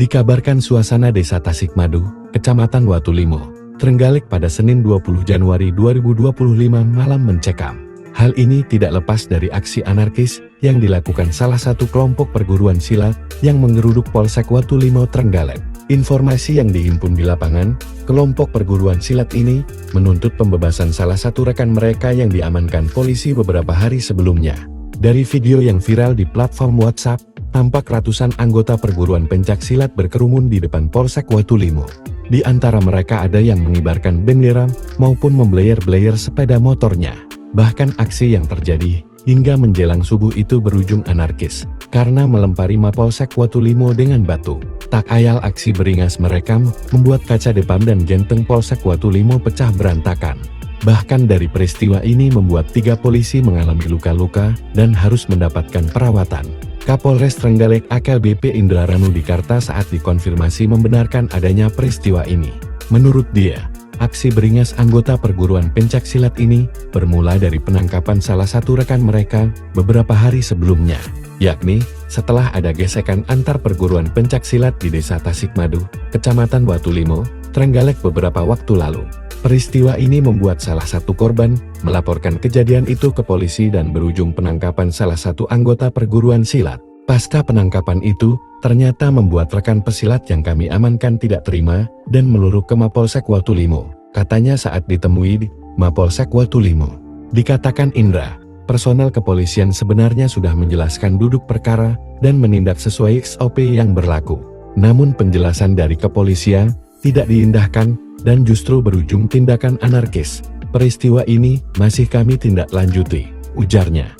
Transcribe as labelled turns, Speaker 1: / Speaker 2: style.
Speaker 1: Dikabarkan suasana desa Tasikmadu, Kecamatan Watulimo, Trenggalek pada Senin 20 Januari 2025 malam mencekam. Hal ini tidak lepas dari aksi anarkis yang dilakukan salah satu kelompok perguruan silat yang menggeruduk Polsek Watulimo Trenggalek. Informasi yang dihimpun di lapangan, kelompok perguruan silat ini menuntut pembebasan salah satu rekan mereka yang diamankan polisi beberapa hari sebelumnya. Dari video yang viral di platform WhatsApp, tampak ratusan anggota perguruan pencak silat berkerumun di depan Polsek Watulimo. Di antara mereka ada yang mengibarkan bendera maupun memblayer-blayer sepeda motornya. Bahkan aksi yang terjadi hingga menjelang subuh itu berujung anarkis, karena melempari Mapolsek Watulimo dengan batu. Tak ayal aksi beringas mereka membuat kaca depan dan jantung Polsek Watulimo pecah berantakan. Bahkan dari peristiwa ini membuat 3 polisi mengalami luka-luka dan harus mendapatkan perawatan. Kapolres Trenggalek AKBP Indra Ranudikarta saat dikonfirmasi membenarkan adanya peristiwa ini. Menurut dia, aksi beringas anggota perguruan pencak silat ini bermula dari penangkapan salah satu rekan mereka beberapa hari sebelumnya, yakni setelah ada gesekan antar perguruan pencak silat di desa Tasikmadu, Kecamatan Watulimo, Trenggalek beberapa waktu lalu. Peristiwa ini membuat salah satu korban melaporkan kejadian itu ke polisi dan berujung penangkapan salah satu anggota perguruan silat. Pasca penangkapan itu, ternyata membuat rekan pesilat yang kami amankan tidak terima dan meluruh ke Mapolsek Watulimo, katanya saat ditemui di Mapolsek Watulimo. Dikatakan Indra, personel kepolisian sebenarnya sudah menjelaskan duduk perkara dan menindak sesuai SOP yang berlaku. Namun penjelasan dari kepolisian tidak diindahkan dan justru berujung tindakan anarkis. Peristiwa ini masih kami tindak lanjuti, ujarnya.